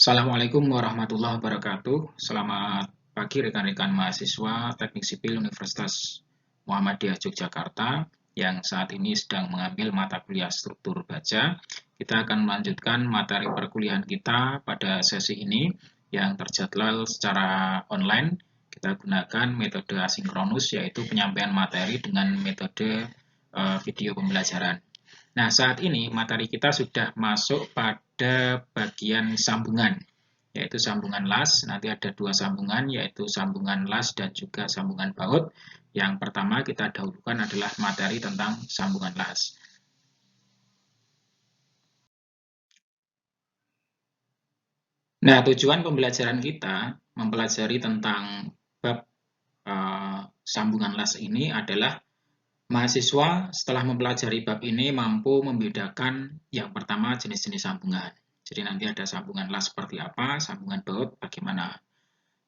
Assalamualaikum warahmatullahi wabarakatuh. Selamat pagi rekan-rekan mahasiswa Teknik Sipil Universitas Muhammadiyah Yogyakarta yang saat ini sedang mengambil mata kuliah struktur baja. Kita akan melanjutkan materi perkuliahan kita pada sesi ini yang terjadwal secara online. Kita gunakan metode asinkronus, yaitu penyampaian materi dengan metode video pembelajaran. Nah, saat ini materi kita sudah masuk pada bagian sambungan, yaitu sambungan las. Nanti ada dua sambungan, yaitu sambungan las dan juga sambungan baut. Yang pertama kita dahulukan adalah materi tentang sambungan las. Nah, tujuan pembelajaran kita mempelajari tentang bab sambungan las ini adalah mahasiswa setelah mempelajari bab ini mampu membedakan yang pertama jenis-jenis sambungan. Jadi nanti ada sambungan las seperti apa, sambungan baut bagaimana.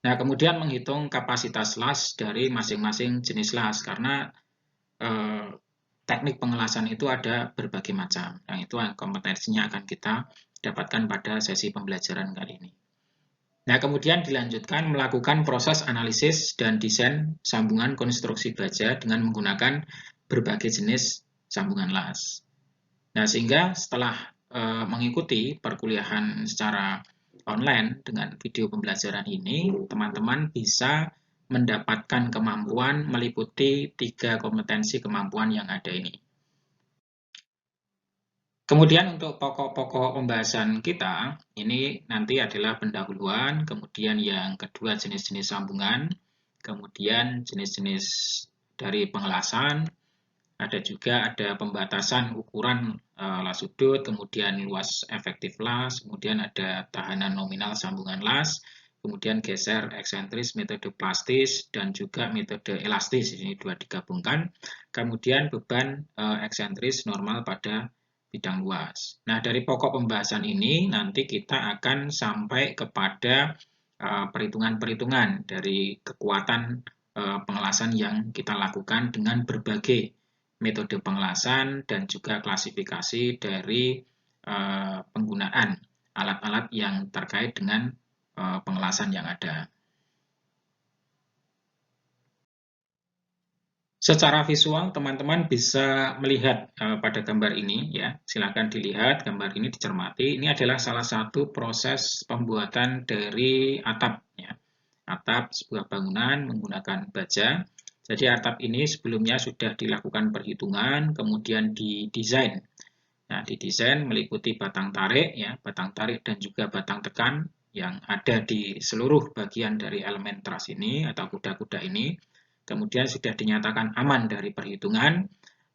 Nah, kemudian menghitung kapasitas las dari masing-masing jenis las, karena teknik pengelasan itu ada berbagai macam. Yang itu kompetensinya akan kita dapatkan pada sesi pembelajaran kali ini. Nah, kemudian dilanjutkan melakukan proses analisis dan desain sambungan konstruksi baja dengan menggunakan berbagai jenis sambungan las. Nah, sehingga setelah mengikuti perkuliahan secara online dengan video pembelajaran ini, teman-teman bisa mendapatkan kemampuan meliputi 3 kompetensi kemampuan yang ada ini. Kemudian untuk pokok-pokok pembahasan kita, ini nanti adalah pendahuluan, kemudian yang kedua jenis-jenis sambungan, kemudian jenis-jenis dari pengelasan, ada pembatasan ukuran las sudut, kemudian luas efektif las, kemudian ada tahanan nominal sambungan las, kemudian geser eksentris, metode plastis, dan juga metode elastis, ini dua digabungkan, kemudian beban eksentris normal pada bidang luas. Nah, dari pokok pembahasan ini nanti kita akan sampai kepada perhitungan-perhitungan dari kekuatan pengelasan yang kita lakukan dengan berbagai metode pengelasan dan juga klasifikasi dari penggunaan alat-alat yang terkait dengan pengelasan yang ada. Secara visual, teman-teman bisa melihat pada gambar ini, ya. Silakan dilihat gambar ini, dicermati. Ini adalah salah satu proses pembuatan dari atap, ya. Atap sebuah bangunan menggunakan baja. Jadi atap ini sebelumnya sudah dilakukan perhitungan, kemudian didesain. Nah, didesain meliputi batang tarik, ya, batang tarik dan juga batang tekan yang ada di seluruh bagian dari elemen truss ini atau kuda-kuda ini. Kemudian sudah dinyatakan aman dari perhitungan.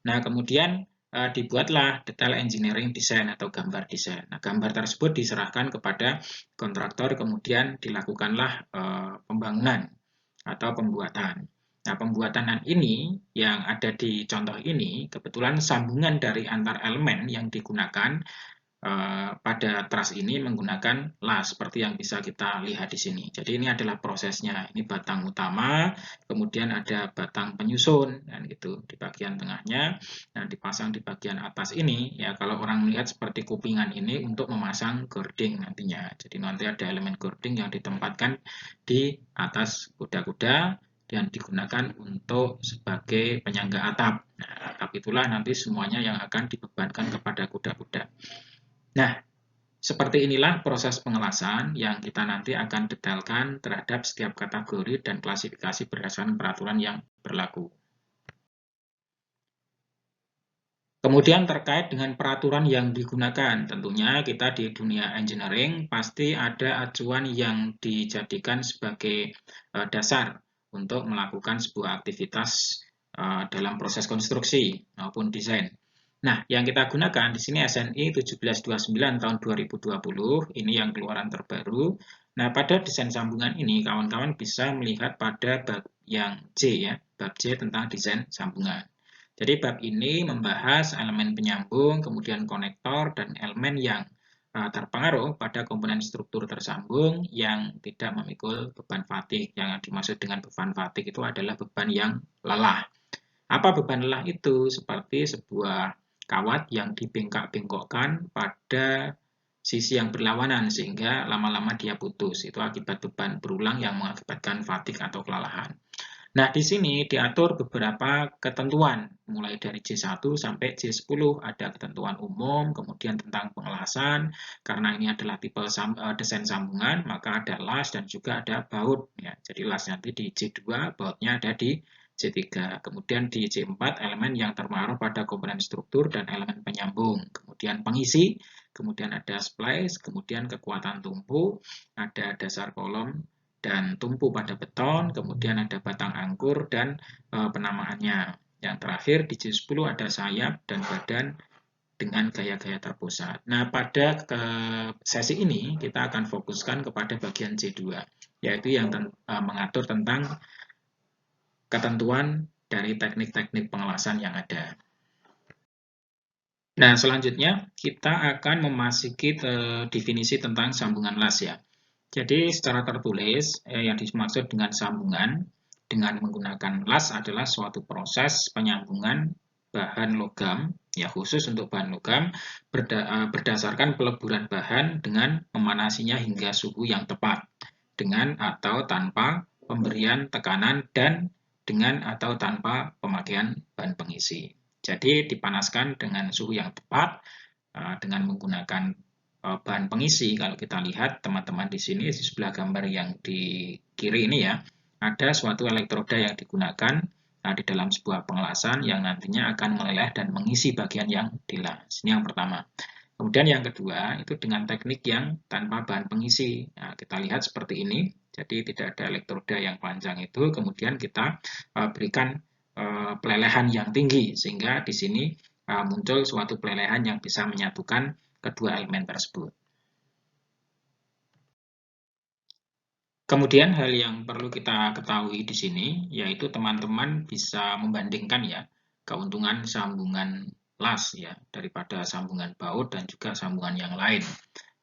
Nah, kemudian dibuatlah detail engineering design atau gambar desain. Nah, gambar tersebut diserahkan kepada kontraktor, kemudian dilakukanlah pembangunan atau pembuatan. Nah, pembuatan ini yang ada di contoh ini, kebetulan sambungan dari antar elemen yang digunakan pada truss ini menggunakan las seperti yang bisa kita lihat di sini. Jadi ini adalah prosesnya. Ini batang utama, kemudian ada batang penyusun dan gitu di bagian tengahnya. Nah, dipasang di bagian atas ini, ya kalau orang melihat seperti kupingan ini untuk memasang gording nantinya. Jadi nanti ada elemen gording yang ditempatkan di atas kuda-kuda dan digunakan untuk sebagai penyangga atap. Nah, atap itulah nanti semuanya yang akan dibebankan kepada kuda-kuda. Nah, seperti inilah proses pengelasan yang kita nanti akan detailkan terhadap setiap kategori dan klasifikasi berdasarkan peraturan yang berlaku. Kemudian terkait dengan peraturan yang digunakan, tentunya kita di dunia engineering pasti ada acuan yang dijadikan sebagai dasar untuk melakukan sebuah aktivitas dalam proses konstruksi maupun desain. Nah, yang kita gunakan di sini SNI 1729 tahun 2020, ini yang keluaran terbaru. Nah, pada desain sambungan ini, kawan-kawan bisa melihat pada bab yang C, ya, bab C tentang desain sambungan. Jadi bab ini membahas elemen penyambung, kemudian konektor, dan elemen yang terpengaruh pada komponen struktur tersambung yang tidak memikul beban fatik. Yang dimaksud dengan beban fatik itu adalah beban yang lelah. Apa beban lelah itu? Seperti sebuah kawat yang dibengkak-bengkokkan pada sisi yang berlawanan sehingga lama-lama dia putus. Itu akibat beban berulang yang mengakibatkan fatigue atau kelelahan. Nah, di sini diatur beberapa ketentuan, mulai dari J1 sampai J10. Ada ketentuan umum, kemudian tentang pengelasan, karena ini adalah tipe desain sambungan, maka ada las dan juga ada baut. Ya. Jadi las nanti di J2, bautnya ada di J3. Kemudian di J4, elemen yang terpengaruh pada komponen struktur dan elemen penyambung. Kemudian pengisi, kemudian ada splice, kemudian kekuatan tumpu, ada dasar kolom, dan tumpu pada beton, kemudian ada batang angkur dan penamaannya. Yang terakhir di J10 ada sayap dan badan dengan gaya-gaya terpusat. Nah, pada sesi ini kita akan fokuskan kepada bagian J2, yaitu yang mengatur tentang ketentuan dari teknik-teknik pengelasan yang ada. Nah, selanjutnya kita akan memasuki definisi tentang sambungan las ya. Jadi secara tertulis yang dimaksud dengan sambungan dengan menggunakan las adalah suatu proses penyambungan bahan logam, ya khusus untuk bahan logam, berdasarkan peleburan bahan dengan memanasinya hingga suhu yang tepat, dengan atau tanpa pemberian tekanan dan dengan atau tanpa pemakaian bahan pengisi. Jadi dipanaskan dengan suhu yang tepat dengan menggunakan bahan pengisi. Kalau kita lihat teman-teman di sini di sebelah gambar yang di kiri ini ya, ada suatu elektroda yang digunakan di dalam sebuah pengelasan yang nantinya akan meleleh dan mengisi bagian yang dilas. Ini yang pertama. Kemudian yang kedua itu dengan teknik yang tanpa bahan pengisi. Nah, kita lihat seperti ini. Jadi tidak ada elektroda yang panjang itu. Kemudian kita berikan pelelehan yang tinggi sehingga di sini muncul suatu pelelehan yang bisa menyatukan kedua elemen tersebut. Kemudian hal yang perlu kita ketahui di sini yaitu teman-teman bisa membandingkan ya keuntungan sambungan las ya daripada sambungan baut dan juga sambungan yang lain.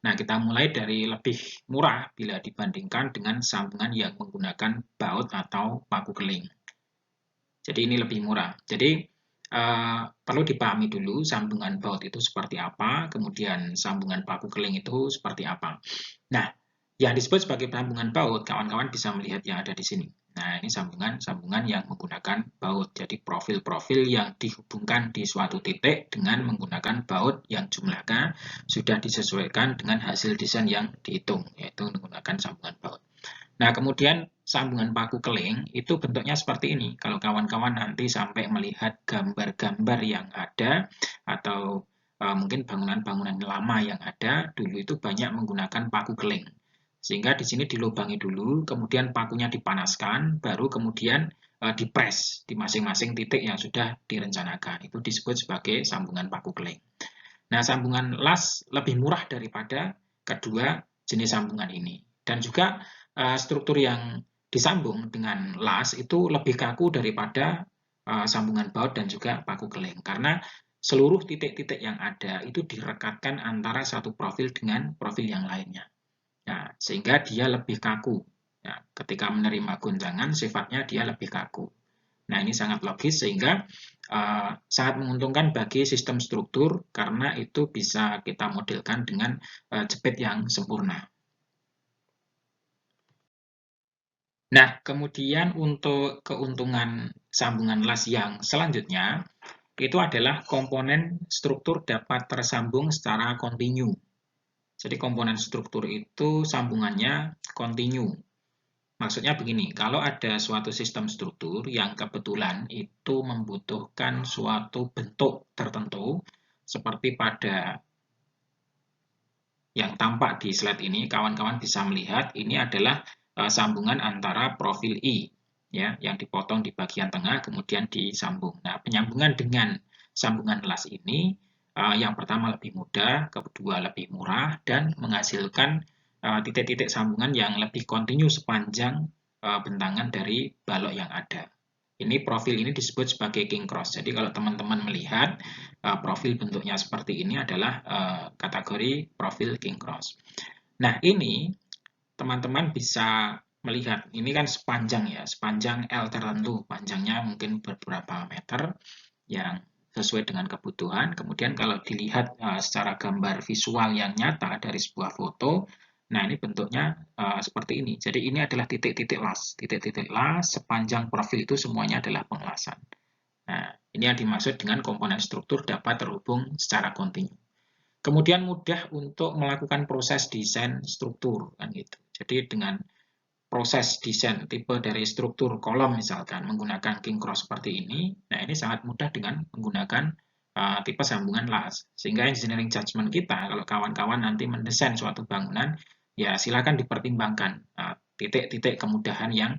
Nah, kita mulai dari lebih murah bila dibandingkan dengan sambungan yang menggunakan baut atau paku keling. Jadi ini lebih murah. Jadi perlu dipahami dulu sambungan baut itu seperti apa, kemudian sambungan paku keling itu seperti apa. Nah, yang disebut sebagai sambungan baut, kawan-kawan bisa melihat yang ada di sini. Nah, ini sambungan yang menggunakan baut. Jadi profil-profil yang dihubungkan di suatu titik dengan menggunakan baut yang jumlahnya sudah disesuaikan dengan hasil desain yang dihitung, yaitu menggunakan sambungan baut. Nah, kemudian sambungan paku keling itu bentuknya seperti ini. Kalau kawan-kawan nanti sampai melihat gambar-gambar yang ada atau mungkin bangunan-bangunan lama yang ada, dulu itu banyak menggunakan paku keling. Sehingga di sini dilubangi dulu, kemudian pakunya dipanaskan, baru kemudian dipres di masing-masing titik yang sudah direncanakan. Itu disebut sebagai sambungan paku keling. Nah, sambungan las lebih murah daripada kedua jenis sambungan ini. Dan juga struktur yang disambung dengan las itu lebih kaku daripada sambungan baut dan juga paku keling. Karena seluruh titik-titik yang ada itu direkatkan antara satu profil dengan profil yang lainnya. Nah, sehingga dia lebih kaku. Ya, ketika menerima goncangan, sifatnya dia lebih kaku. Nah, ini sangat logis sehingga sangat menguntungkan bagi sistem struktur karena itu bisa kita modelkan dengan jepit yang sempurna. Nah, kemudian untuk keuntungan sambungan las yang selanjutnya, itu adalah komponen struktur dapat tersambung secara kontinu. Jadi komponen struktur itu sambungannya kontinu. Maksudnya begini, kalau ada suatu sistem struktur yang kebetulan itu membutuhkan suatu bentuk tertentu, seperti pada yang tampak di slide ini, kawan-kawan bisa melihat ini adalah sambungan antara profil I, ya, yang dipotong di bagian tengah kemudian disambung. Nah, penyambungan dengan sambungan las ini yang pertama lebih mudah, kedua lebih murah, dan menghasilkan titik-titik sambungan yang lebih kontinu sepanjang bentangan dari balok yang ada. Ini profil ini disebut sebagai king cross. Jadi kalau teman-teman melihat profil bentuknya seperti ini adalah kategori profil king cross. Nah, ini teman-teman bisa melihat, ini kan sepanjang ya, sepanjang L tertentu, panjangnya mungkin beberapa meter, yang sesuai dengan kebutuhan. Kemudian kalau dilihat secara gambar visual yang nyata dari sebuah foto, nah ini bentuknya seperti ini. Jadi ini adalah titik-titik las. Titik-titik las sepanjang profil itu semuanya adalah pengelasan. Nah, ini yang dimaksud dengan komponen struktur dapat terhubung secara kontinu. Kemudian mudah untuk melakukan proses desain struktur, kan gitu. Jadi dengan proses desain tipe dari struktur kolom misalkan menggunakan king cross seperti ini, nah ini sangat mudah dengan menggunakan tipe sambungan las. Sehingga engineering judgment kita, kalau kawan-kawan nanti mendesain suatu bangunan, ya silakan dipertimbangkan titik-titik kemudahan yang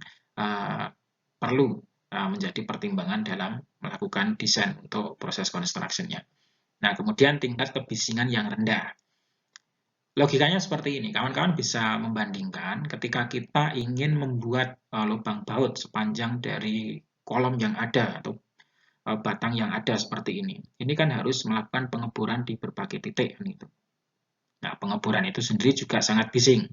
perlu menjadi pertimbangan dalam melakukan desain untuk proses construction-nya. Nah, kemudian tingkat kebisingan yang rendah. Logikanya seperti ini, kawan-kawan bisa membandingkan ketika kita ingin membuat lubang baut sepanjang dari kolom yang ada atau batang yang ada seperti ini. Ini kan harus melakukan pengeboran di berbagai titik. Gitu. Nah, pengeboran itu sendiri juga sangat bising.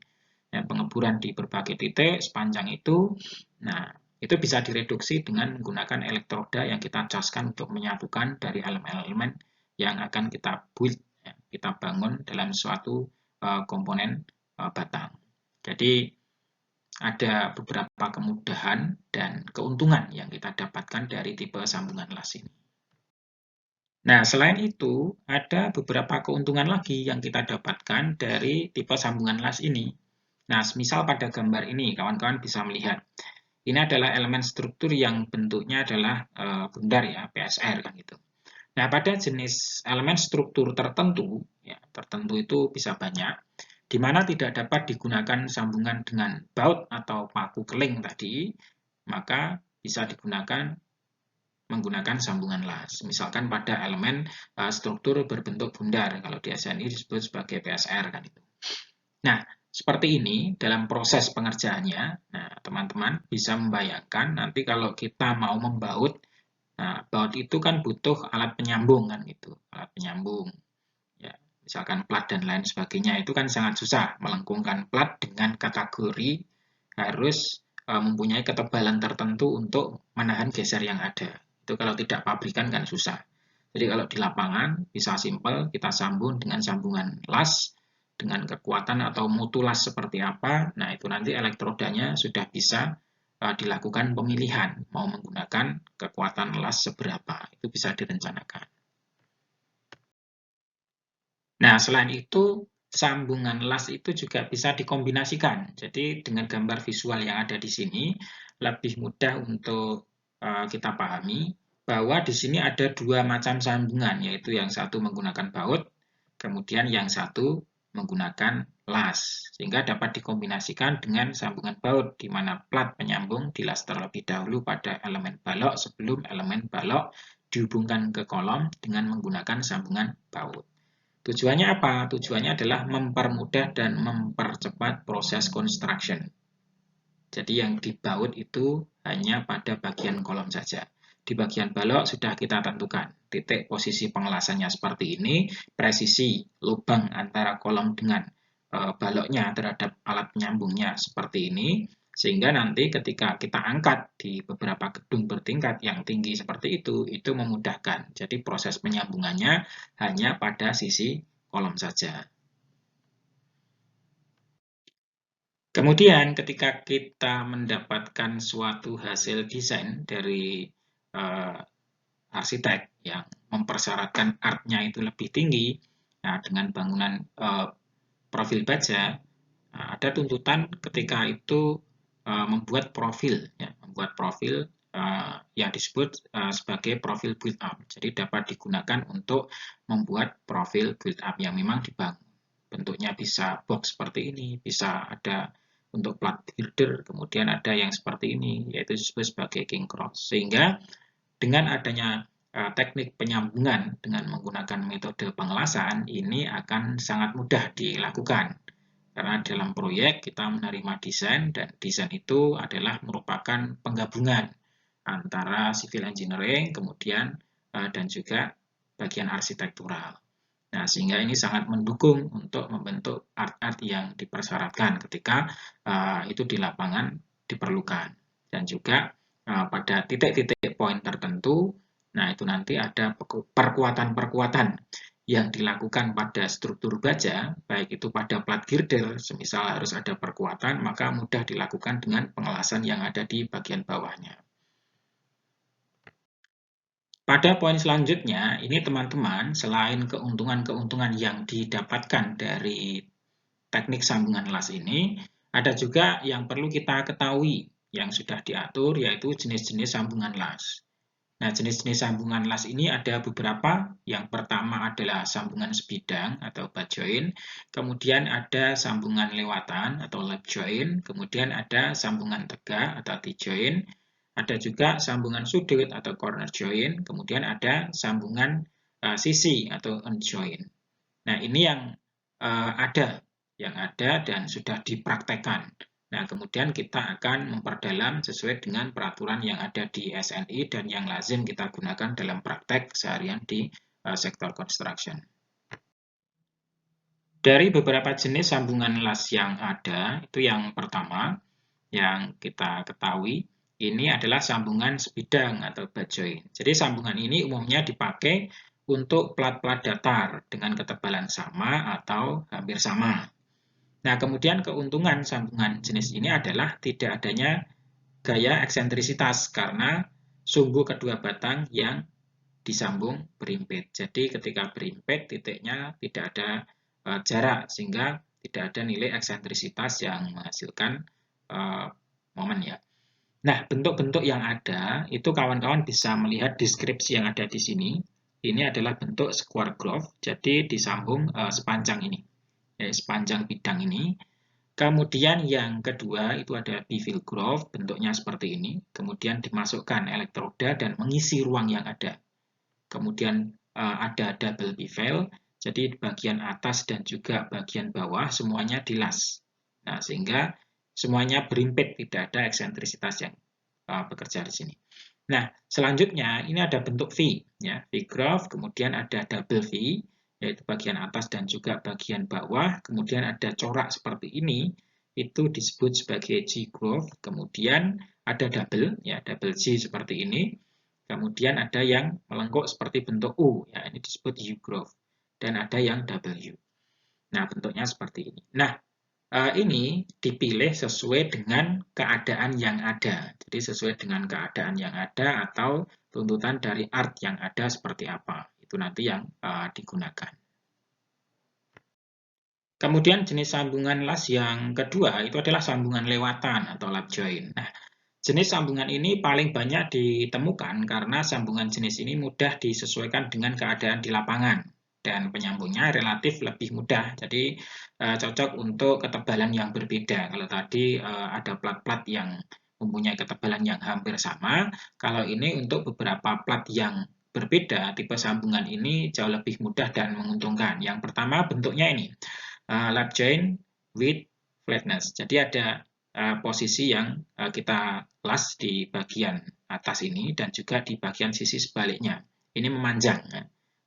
Ya, pengeboran di berbagai titik sepanjang itu, nah itu bisa direduksi dengan menggunakan elektroda yang kita caskan untuk menyatukan dari elemen-elemen yang akan kita build, ya, kita bangun dalam suatu komponen batang. Jadi ada beberapa kemudahan dan keuntungan yang kita dapatkan dari tipe sambungan las ini. Nah, selain itu, ada beberapa keuntungan lagi yang kita dapatkan dari tipe sambungan las ini. Nah, misal pada gambar ini, kawan-kawan bisa melihat, ini adalah elemen struktur yang bentuknya adalah bundar ya, PSR kan gitu. Nah, pada jenis elemen struktur tertentu, ya, tertentu itu bisa banyak, di mana tidak dapat digunakan sambungan dengan baut atau paku keling tadi, maka bisa digunakan menggunakan sambungan las. Misalkan pada elemen struktur berbentuk bundar, kalau di SNI disebut sebagai PSR kan itu. Nah, seperti ini dalam proses pengerjaannya, nah teman-teman bisa membayangkan nanti kalau kita mau membaut, nah baut itu kan butuh alat penyambung kan gitu, alat penyambung. Ya, misalkan plat dan lain sebagainya itu kan sangat susah melengkungkan plat dengan kategori harus mempunyai ketebalan tertentu untuk menahan geser yang ada. Itu kalau tidak pabrikan kan susah. Jadi kalau di lapangan bisa simpel kita sambung dengan sambungan las dengan kekuatan atau mutu las seperti apa. Nah, itu nanti elektrodanya sudah bisa dilakukan pemilihan mau menggunakan kekuatan las seberapa. Itu bisa direncanakan. Nah, selain itu, sambungan las itu juga bisa dikombinasikan. Jadi, dengan gambar visual yang ada di sini, lebih mudah untuk kita pahami bahwa di sini ada dua macam sambungan, yaitu yang satu menggunakan baut, kemudian yang satu menggunakan las. Sehingga dapat dikombinasikan dengan sambungan baut, di mana plat penyambung dilas terlebih dahulu pada elemen balok sebelum elemen balok dihubungkan ke kolom dengan menggunakan sambungan baut. Tujuannya apa? Tujuannya adalah mempermudah dan mempercepat proses construction. Jadi yang dibaut itu hanya pada bagian kolom saja. Di bagian balok sudah kita tentukan titik posisi pengelasannya seperti ini, presisi lubang antara kolom dengan baloknya terhadap alat penyambungnya seperti ini, sehingga nanti ketika kita angkat di beberapa gedung bertingkat yang tinggi seperti itu memudahkan. Jadi proses penyambungannya hanya pada sisi kolom saja. Kemudian ketika kita mendapatkan suatu hasil desain dari arsitek yang mempersyaratkan artnya itu lebih tinggi, nah dengan bangunan profil baja, ada tuntutan ketika itu membuat profil, ya, membuat profil yang disebut sebagai profil build up. Jadi dapat digunakan untuk membuat profil build up yang memang dibangun. Bentuknya bisa box seperti ini, bisa ada untuk plat girder, kemudian ada yang seperti ini, yaitu disebut sebagai king cross. Sehingga dengan adanya teknik penyambungan dengan menggunakan metode pengelasan, ini akan sangat mudah dilakukan. Karena dalam proyek kita menerima desain, dan desain itu adalah merupakan penggabungan antara civil engineering, kemudian dan juga bagian arsitektural. Nah, sehingga ini sangat mendukung untuk membentuk art-art yang dipersyaratkan ketika itu di lapangan diperlukan. Dan juga pada titik-titik poin tertentu, Nah, itu nanti ada perkuatan-perkuatan yang dilakukan pada struktur baja, baik itu pada plat girder, semisal harus ada perkuatan, maka mudah dilakukan dengan pengelasan yang ada di bagian bawahnya. Pada poin selanjutnya, ini teman-teman, selain keuntungan-keuntungan yang didapatkan dari teknik sambungan las ini, ada juga yang perlu kita ketahui yang sudah diatur, yaitu jenis-jenis sambungan las. Nah, jenis-jenis sambungan las ini ada beberapa. Yang pertama adalah sambungan sebidang atau butt joint, kemudian ada sambungan lewatan atau lap joint, kemudian ada sambungan tegak atau T-joint, ada juga sambungan sudut atau corner joint, kemudian ada sambungan sisi atau end joint. Nah, ini yang ada dan sudah dipraktekkan. Nah, kemudian kita akan memperdalam sesuai dengan peraturan yang ada di SNI dan yang lazim kita gunakan dalam praktek seharian di sektor construction. Dari beberapa jenis sambungan las yang ada, itu yang pertama yang kita ketahui, ini adalah sambungan sebidang atau butt joint. Jadi sambungan ini umumnya dipakai untuk plat-plat datar dengan ketebalan sama atau hampir sama. Nah, kemudian keuntungan sambungan jenis ini adalah tidak adanya gaya eksentrisitas karena sumbu kedua batang yang disambung berimpit. Jadi ketika berimpit titiknya tidak ada jarak sehingga tidak ada nilai eksentrisitas yang menghasilkan momen ya. Nah, bentuk-bentuk yang ada itu kawan-kawan bisa melihat deskripsi yang ada di sini. Ini adalah bentuk square groove, jadi disambung sepanjang ini, sepanjang bidang ini. Kemudian yang kedua itu ada bevel groove, bentuknya seperti ini. Kemudian dimasukkan elektroda dan mengisi ruang yang ada. Kemudian ada double bevel, jadi bagian atas dan juga bagian bawah semuanya dilas. Nah, sehingga semuanya berimpit, tidak ada eksentrisitas yang bekerja di sini. Nah, selanjutnya ini ada bentuk V, ya, V groove, kemudian ada double V, yaitu bagian atas dan juga bagian bawah, kemudian ada corak seperti ini, itu disebut sebagai G groove, kemudian ada double, ya, double G seperti ini, kemudian ada yang melengkung seperti bentuk U, ya, ini disebut U groove, dan ada yang W. Nah, bentuknya seperti ini. Nah, ini dipilih sesuai dengan keadaan yang ada. Jadi sesuai dengan keadaan yang ada atau tuntutan dari art yang ada seperti apa. Itu nanti yang digunakan. Kemudian jenis sambungan las yang kedua itu adalah sambungan lewatan atau lap joint. Nah, jenis sambungan ini paling banyak ditemukan karena sambungan jenis ini mudah disesuaikan dengan keadaan di lapangan. Dan penyambungnya relatif lebih mudah, jadi cocok untuk ketebalan yang berbeda. Kalau tadi ada plat-plat yang mempunyai ketebalan yang hampir sama, kalau ini untuk beberapa plat yang berbeda, tipe sambungan ini jauh lebih mudah dan menguntungkan. Yang pertama bentuknya ini, lap joint with flatness. Jadi ada posisi yang kita las di bagian atas ini dan juga di bagian sisi sebaliknya. Ini memanjang. Ya.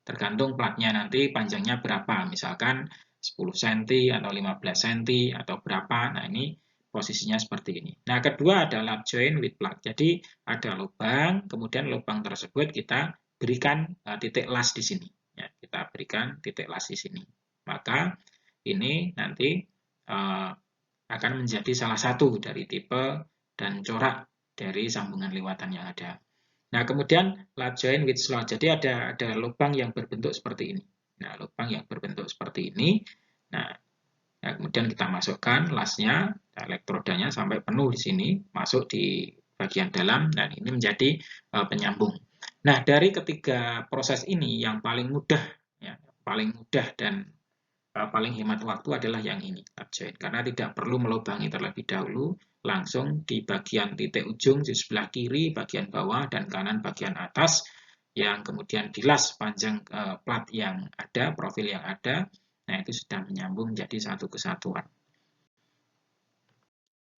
Tergantung platnya nanti panjangnya berapa, misalkan 10 cm atau 15 cm atau berapa. Nah, ini posisinya seperti ini. Nah, kedua adalah joint with plug. Jadi ada lubang, kemudian lubang tersebut kita berikan titik las di sini. Ya, kita berikan titik las di sini. Maka ini nanti akan menjadi salah satu dari tipe dan corak dari sambungan lewatan yang ada. Nah, kemudian lap joint with slot. Jadi ada lubang yang berbentuk seperti ini. Nah, lubang yang berbentuk seperti ini. Nah, kemudian kita masukkan lasnya, elektrodanya sampai penuh di sini, masuk di bagian dalam, dan ini menjadi penyambung. Nah, dari ketiga proses ini yang paling mudah, ya, paling mudah dan paling hemat waktu adalah yang ini, lap joint. Karena tidak perlu melubangi terlebih dahulu, langsung di bagian titik ujung di sebelah kiri, bagian bawah, dan kanan bagian atas, yang kemudian dilas panjang plat yang ada, profil yang ada, nah itu sudah menyambung menjadi satu kesatuan.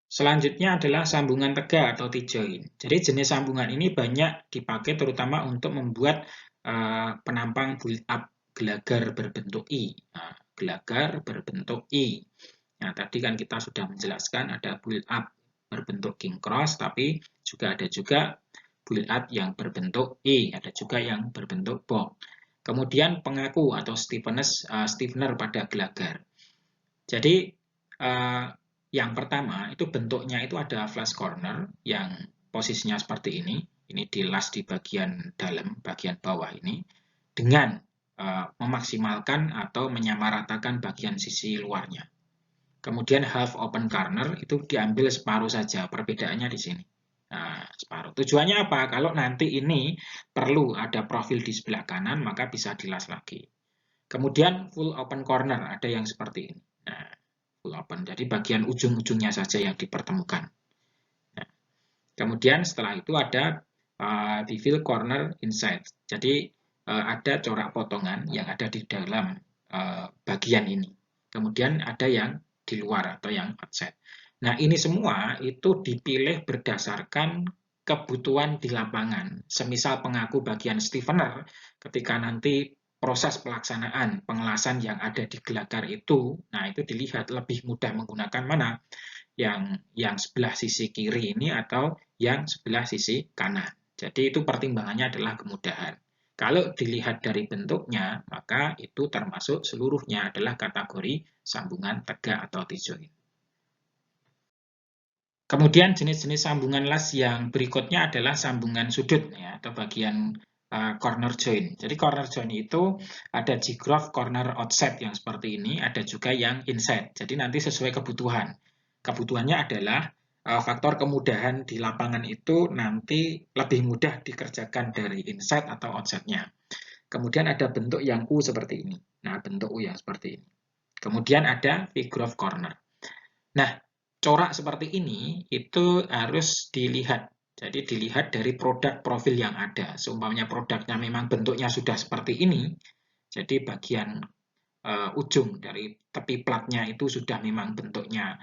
Selanjutnya adalah sambungan tegak atau T-joint. Jadi jenis sambungan ini banyak dipakai terutama untuk membuat penampang build-up gelagar berbentuk I. Nah, gelagar berbentuk I. Nah, tadi kan kita sudah menjelaskan ada build-up berbentuk king cross, tapi juga ada juga build-up yang berbentuk E, ada juga yang berbentuk box. Kemudian pengaku atau stiffener pada gelagar. Jadi yang pertama itu bentuknya itu ada flash corner yang posisinya seperti ini. Ini dilas di bagian dalam, bagian bawah ini, dengan memaksimalkan atau menyamaratakan bagian sisi luarnya. Kemudian half open corner itu diambil separuh saja, perbedaannya di sini. Nah, separuh. Tujuannya apa? Kalau nanti ini perlu ada profil di sebelah kanan, maka bisa dilas lagi. Kemudian full open corner, ada yang seperti ini. Nah, full open, jadi bagian ujung-ujungnya saja yang dipertemukan. Nah, kemudian setelah itu ada bevel corner inside. Jadi ada corak potongan yang ada di dalam bagian ini. Kemudian ada yang di luar atau yang outside. Nah, ini semua itu dipilih berdasarkan kebutuhan di lapangan. Semisal pengaku bagian stiffener, ketika nanti proses pelaksanaan pengelasan yang ada di gelagar itu, nah itu dilihat lebih mudah menggunakan mana, yang sebelah sisi kiri ini atau yang sebelah sisi kanan. Jadi itu pertimbangannya adalah kemudahan. Kalau dilihat dari bentuknya, maka itu termasuk seluruhnya adalah kategori sambungan tegak atau T-joint. Kemudian jenis-jenis sambungan las yang berikutnya adalah sambungan sudut ya, atau bagian corner joint. Jadi corner joint itu ada G-groove corner outside yang seperti ini, ada juga yang inside. Jadi nanti sesuai kebutuhan. Kebutuhannya adalah faktor kemudahan di lapangan itu nanti lebih mudah dikerjakan dari inside atau outside-nya. Kemudian ada bentuk yang U seperti ini. Nah, bentuk U yang seperti ini. Kemudian ada V-groove corner. Nah, corak seperti ini itu harus dilihat. Jadi dilihat dari produk profil yang ada. Seumpamanya produknya memang bentuknya sudah seperti ini, jadi bagian ujung dari tepi platnya itu sudah memang bentuknya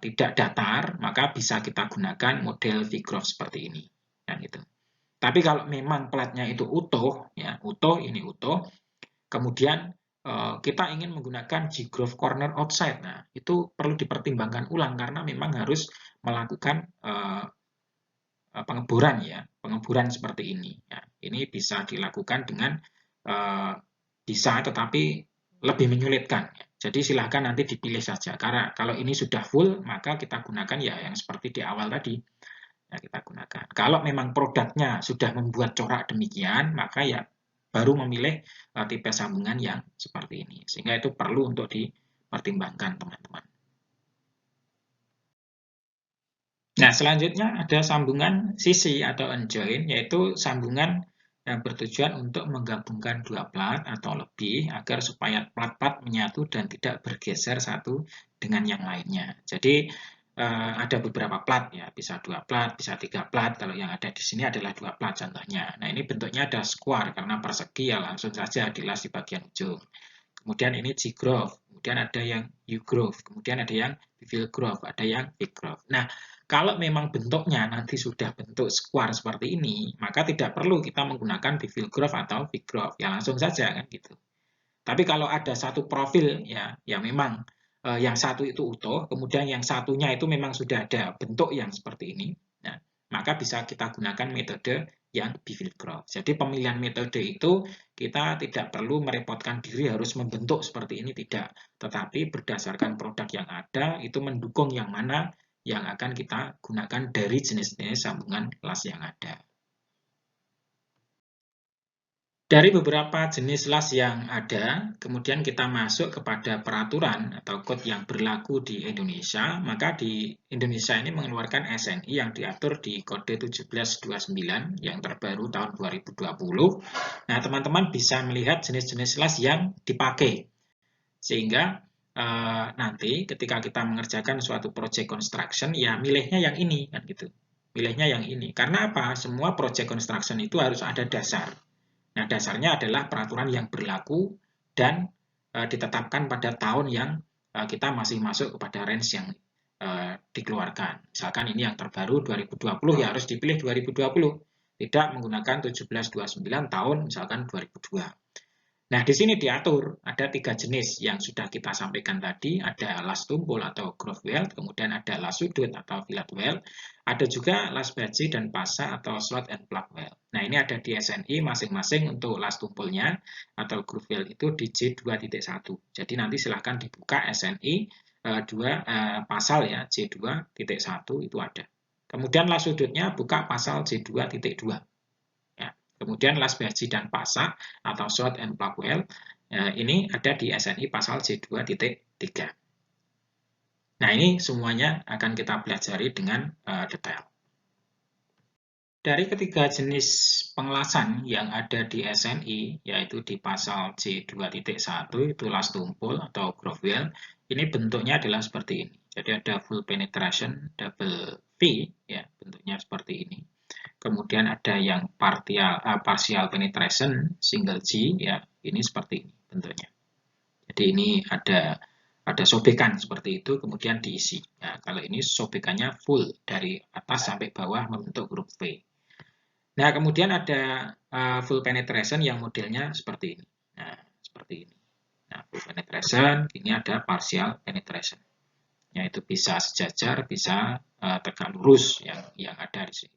tidak datar, maka bisa kita gunakan model V-groove seperti ini. Dan itu. Tapi kalau memang platnya itu utuh, ya utuh, ini utuh, kemudian kita ingin menggunakan G-groove corner outside. Nah, itu perlu dipertimbangkan ulang karena memang harus melakukan pengeboran ya, pengeboran seperti ini. Ya, ini bisa dilakukan dengan bisa tetapi lebih menyulitkan. Ya. Jadi silahkan nanti dipilih saja. Karena kalau ini sudah full, maka kita gunakan ya yang seperti di awal tadi. Ya, kita gunakan. Kalau memang produknya sudah membuat corak demikian, maka ya baru memilih tipe sambungan yang seperti ini. Sehingga itu perlu untuk dipertimbangkan, teman-teman. Nah, selanjutnya ada sambungan sisi atau end-joint, yaitu sambungan yang bertujuan untuk menggabungkan dua plat atau lebih agar supaya plat-plat menyatu dan tidak bergeser satu dengan yang lainnya. Jadi, ada beberapa plat ya, bisa 2 plat, bisa 3 plat. Kalau yang ada di sini adalah 2 plat contohnya. Nah, ini bentuknya ada square karena persegi ya langsung saja dilas di bagian ujung. Kemudian ini G-groove, kemudian ada yang U-groove, kemudian ada yang bevel groove, ada yang V-groove. Nah, kalau memang bentuknya nanti sudah bentuk square seperti ini, maka tidak perlu kita menggunakan bevel groove atau V-groove, ya langsung saja kan gitu. Tapi kalau ada satu profil ya memang yang satu itu utuh, kemudian yang satunya itu memang sudah ada bentuk yang seperti ini, nah, maka bisa kita gunakan metode yang bevel groove. Jadi pemilihan metode itu kita tidak perlu merepotkan diri harus membentuk seperti ini, tidak. Tetapi berdasarkan produk yang ada, itu mendukung yang mana yang akan kita gunakan dari jenis-jenis sambungan las yang ada. Dari beberapa jenis las yang ada, kemudian kita masuk kepada peraturan atau kode yang berlaku di Indonesia, maka di Indonesia ini mengeluarkan SNI yang diatur di kode 1729 yang terbaru tahun 2020. Nah, teman-teman bisa melihat jenis-jenis las yang dipakai. Sehingga nanti ketika kita mengerjakan suatu project construction, ya milihnya yang ini, kan gitu. Milihnya yang ini. Karena apa? Semua project construction itu harus ada dasar. Nah, dasarnya adalah peraturan yang berlaku dan ditetapkan pada tahun yang kita masih masuk kepada range yang dikeluarkan. Misalkan ini yang terbaru 2020 ya harus dipilih 2020. Tidak menggunakan 1729 tahun misalkan 2002. Nah, di sini diatur ada 3 jenis yang sudah kita sampaikan tadi, ada las tumpul atau groove weld, kemudian ada las sudut atau fillet weld, ada juga las baji dan pasa atau slot and plug weld. Nah, ini ada di SNI masing-masing untuk las tumpulnya atau groove weld itu di J2.1. Jadi nanti silahkan dibuka SNI pasal ya J2.1 itu ada. Kemudian las sudutnya buka pasal J2.2. Kemudian las baji dan pasa atau slot and plug weld ini ada di SNI pasal J2.3. Nah, ini semuanya akan kita pelajari dengan detail. Dari ketiga jenis pengelasan yang ada di SNI, yaitu di pasal J2.1 itu las tumpul atau groove weld, ini bentuknya adalah seperti ini. Jadi ada full penetration, double V, ya bentuknya seperti ini. Kemudian ada yang partial penetration single G, ya ini seperti ini bentuknya. Jadi ini ada sobekan seperti itu, kemudian diisi. Nah, kalau ini sobekannya full dari atas sampai bawah membentuk huruf V. Nah, kemudian ada full penetration yang modelnya seperti ini. Nah, seperti ini. Nah, full penetration, ini ada partial penetration. Yaitu bisa sejajar, bisa tegak lurus yang ada di sini.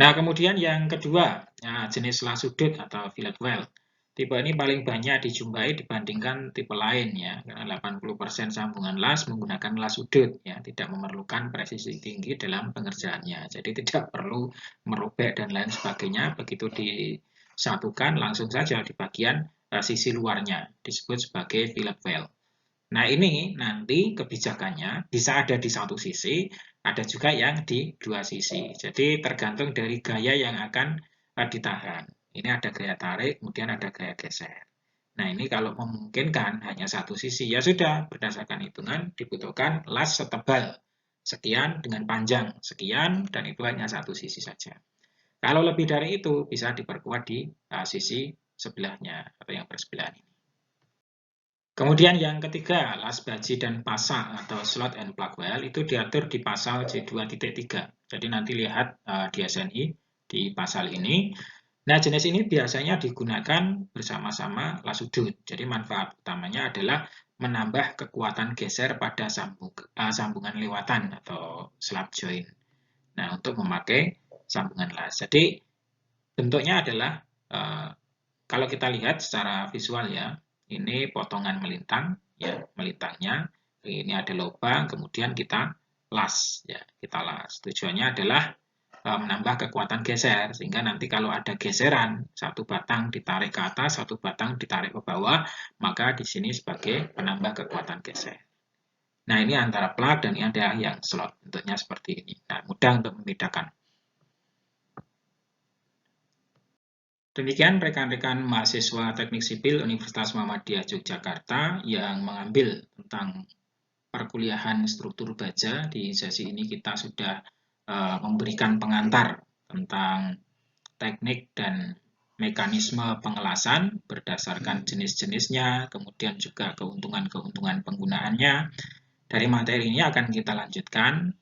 Nah, kemudian yang kedua, jenis las sudut atau fillet weld. Tipe ini paling banyak dijumpai dibandingkan tipe lain ya, karena 80% sambungan las menggunakan las sudut ya, tidak memerlukan presisi tinggi dalam pengerjaannya. Jadi tidak perlu merobek dan lain sebagainya, begitu disatukan langsung saja di bagian sisi luarnya, disebut sebagai fillet weld. Nah, ini nanti kebijakannya bisa ada di satu sisi, ada juga yang di dua sisi. Jadi tergantung dari gaya yang akan ditahan. Ini ada gaya tarik, kemudian ada gaya geser. Nah, ini kalau memungkinkan hanya satu sisi, ya sudah berdasarkan hitungan dibutuhkan las setebal sekian dengan panjang sekian, dan itu hanya satu sisi saja. Kalau lebih dari itu bisa diperkuat di sisi sebelahnya atau yang bersebelahan ini. Kemudian yang ketiga, las baji dan pasa atau slot and plug weld itu diatur di pasal J2.3. Jadi nanti lihat di SNI di pasal ini. Nah, jenis ini biasanya digunakan bersama-sama las sudut. Jadi manfaat utamanya adalah menambah kekuatan geser pada sambungan lewatan atau slab joint. Nah, untuk memakai sambungan las. Jadi bentuknya adalah kalau kita lihat secara visual ya, ini potongan melintang, ya melintangnya. Ini ada lubang, kemudian kita las, ya kita las. Tujuannya adalah menambah kekuatan geser, sehingga nanti kalau ada geseran, satu batang ditarik ke atas, satu batang ditarik ke bawah, maka di sini sebagai penambah kekuatan geser. Nah, ini antara plug dan ini ada yang slot, bentuknya seperti ini. Nah, mudah untuk membedakan. Demikian rekan-rekan mahasiswa Teknik Sipil Universitas Muhammadiyah Yogyakarta yang mengambil tentang perkuliahan struktur baja. Di sesi ini kita sudah memberikan pengantar tentang teknik dan mekanisme pengelasan berdasarkan jenis-jenisnya, kemudian juga keuntungan-keuntungan penggunaannya. Dari materi ini akan kita lanjutkan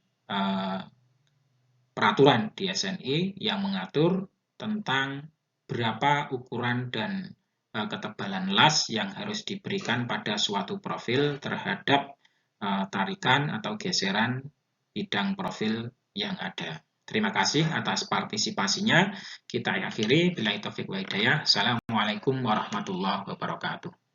peraturan di SNI yang mengatur tentang berapa ukuran dan ketebalan las yang harus diberikan pada suatu profil terhadap tarikan atau geseran bidang profil yang ada. Terima kasih atas partisipasinya. Kita akhiri. Billahi taufiq wa hidayah. Assalamualaikum warahmatullahi wabarakatuh.